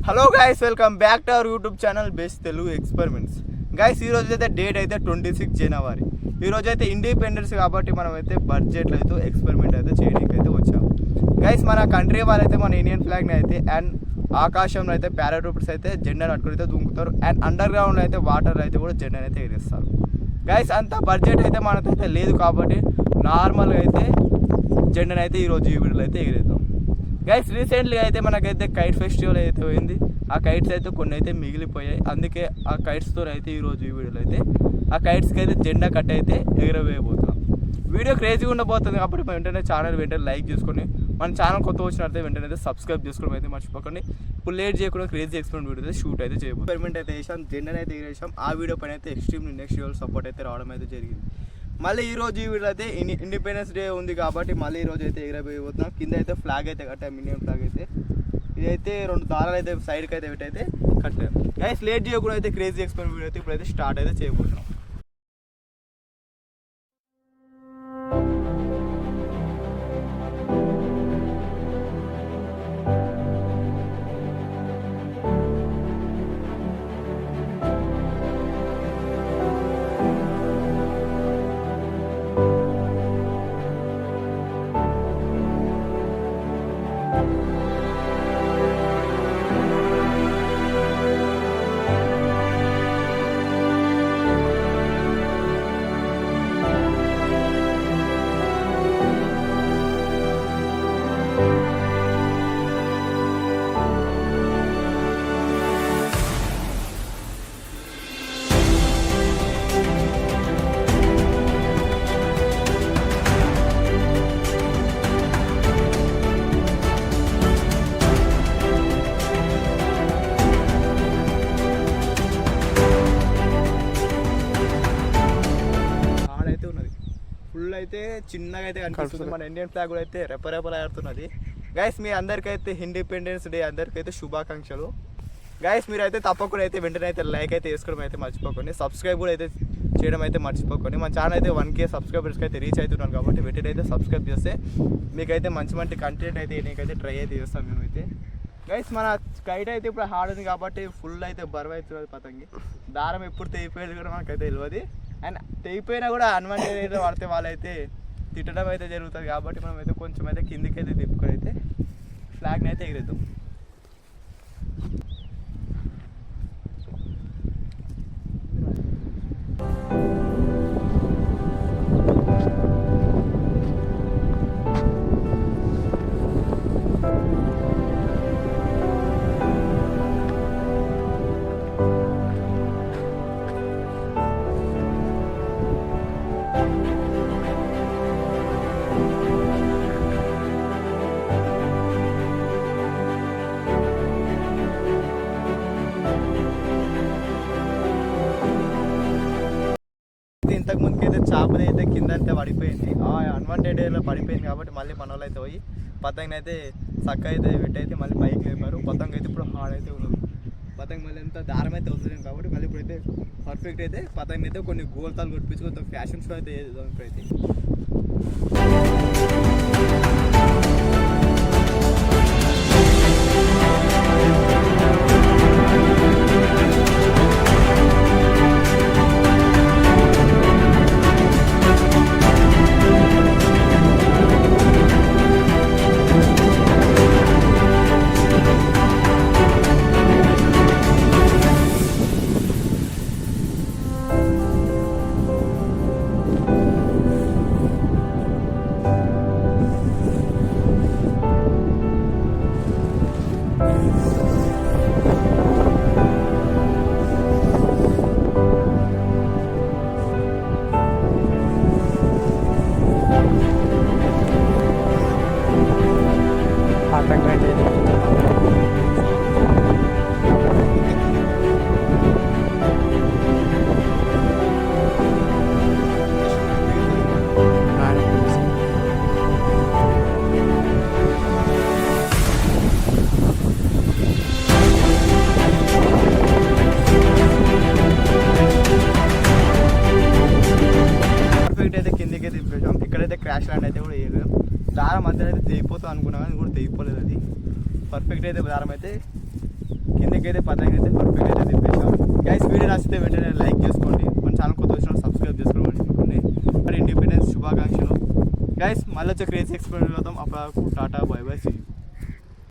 Hello guys, welcome back to our YouTube channel best Telugu experiments. Guys ఈరోజు అయితే date అయితే 26 జనవరి. ఈరోజు అయితే ఇండిపెండెన్స్ కాబట్టి మనం అయితే బడ్జెట్లో అయితే ఎక్స్పెరిమెంట్ అయితే చేయడానికి అయితే వచ్చాం. గైస్ మన కంట్రీ వాళ్ళైతే మన ఇండియన్ ఫ్లాగ్ని అయితే అండ్ ఆకాశంలో అయితే పారాట్రూపర్స్ అయితే జెండాను పట్టుకుని అయితే దూకుతారు అండ్ అండర్ గ్రౌండ్లో అయితే వాటర్లో అయితే కూడా జెండాను అయితే ఎగరేస్తారు. గైస్ అంత బడ్జెట్ అయితే మనకైతే లేదు కాబట్టి నార్మల్గా అయితే జెండాను అయితే ఈరోజు ఈ వీడియోలో అయితే ఎగరేద్దాం. గైస్ రీసెంట్లీగా అయితే మనకైతే కైట్ ఫెస్టివల్ అయితే పోయింది. ఆ కైట్స్ అయితే కొన్ని అయితే మిగిలిపోయాయి. అందుకే ఆ కైట్స్తో అయితే ఈరోజు ఈ వీడియోలో అయితే ఆ కైట్స్కి అయితే జెండా కట్ అయితే ఎగరవేయబోతున్నాం. వీడియో క్రేజీగా ఉండబోతుంది కాబట్టి వెంటనే ఛానల్ వెంటనే లైక్ చేసుకొని మన ఛానల్ కొత్త వచ్చినట్లయితే వెంటనే అయితే సబ్స్క్రైబ్ చేసుకోవడం అయితే మర్చిపోకండి. ఇప్పుడు లేట్ చేయకుండా క్రేజీ ఎక్స్పెరిమెంట్ వీడియో అయితే షూట్ అయితే చేయబోతుంది. ఎక్స్పెరిమెంట్ అయితే వేసాం, జెండాని అయితే ఎగరేసాం. ఆ వీడియో పైన అయితే ఎక్స్ట్రీమ్ నెక్స్ట్ వీడియో సపోర్ట్ అయితే రావడం అయితే జరిగింది. మళ్ళీ ఈరోజు ఈ వీడియో అయితే ఇండిపెండెన్స్ డే ఉంది కాబట్టి మళ్ళీ ఈరోజు అయితే ఎగరబోతున్నాం. కింద అయితే ఫ్లాగ్ అయితే కట్టాం, ఇండియన్ ఫ్లాగ్ అయితే. ఇదైతే 2 దారాలు అయితే సైడ్కి అయితే పెట్టయితే కట్టాం. గైస్ లేట్ చేయకుండా అయితే క్రేజీ ఎక్స్పెరిమెంట్ వీడియో అయితే ఇప్పుడైతే స్టార్ట్ అయితే చేయబోతున్నాం. ఫుల్ అయితే చిన్నగా అయితే కనిపిస్తుంది. మన ఇండియన్ ఫ్లాగ్ కూడా అయితే రెపరెపలు ఆడుతున్నది. గైస్ మీ అందరికైతే ఇండిపెండెన్స్ డే అందరికైతే శుభాకాంక్షలు. గైస్ మీరు అయితే తప్పకుండా అయితే వెంటనే అయితే లైక్ అయితే వేసుకోవడం అయితే మర్చిపోకండి. సబ్స్క్రైబ్ కూడా అయితే చేయడం అయితే మర్చిపోకండి. మన ఛానల్ అయితే 1K సబ్స్క్రైబర్స్కి అయితే రీచ్ అవుతున్నాను కాబట్టి వెంటనే అయితే సబ్స్క్రైబ్ చేస్తే మీకైతే మంచి మంచి కంటెంట్ అయితే నేనైతే ట్రై అయితే చేస్తాం మేమైతే. గైస్ మన కైట్ అయితే ఇప్పుడు హార్డ్ ఉంది కాబట్టి ఫుల్ అయితే బరువు అవుతున్నది పతంగి. దారం ఎప్పుడు తెగిపోయేది కూడా మనకైతే తెలియదు. అండ్ తెగిపోయినా కూడా అన్వాంటెడ్ పడితే వాళ్ళైతే తిట్టడం అయితే జరుగుతుంది కాబట్టి మనం అయితే కొంచెం అయితే కిందికి అయితే తిప్పుకొని అయితే ఫ్లాగ్ని అయితే ఎగిరేద్దాం. ఇంతకు ముందుకి అయితే చేపది అయితే కింద అయితే పడిపోయింది. అన్వాంటెడ్ ఏరియాలో పడిపోయింది కాబట్టి మళ్ళీ మన వాళ్ళు అయితే పోయి పతంగి అయితే చక్క అయితే పెట్టయితే మళ్ళీ పైకి లేపారు. పతంగి అయితే ఇప్పుడు హార్డ్ అయితే ఉంది. పతంగి మళ్ళీ ఎంత దారం అయితే వస్తుంది కాబట్టి మళ్ళీ ఇప్పుడైతే పర్ఫెక్ట్ అయితే పతంగి అయితే కొన్ని గోల్తాలు కొట్టించి కొంచెం ఫ్యాషన్ షో అయితే ఇప్పుడైతే. దారం మధ్యలో అయితే తెగిపోతుంది అనుకున్నా కానీ కూడా తెగిపోలేదు. అది పర్ఫెక్ట్ అయితే దారం అయితే కిందకి అయితే పతంగా అయితే పర్ఫెక్ట్ అయితే తిప్పేసాం. గైస్ వీడియో నచ్చితే వెంటనే లైక్ చేసుకోండి, మన ఛానల్ కొత్త వచ్చిన సబ్స్క్రైబ్ చేసుకోండి. మరి ఇండిపెండెన్స్ శుభాకాంక్షలు గైస్. మళ్ళీ వచ్చే క్రేజీ ఎక్స్పెరిమెంట్ అవుతాం. అప్పుడు tata bye bye see you.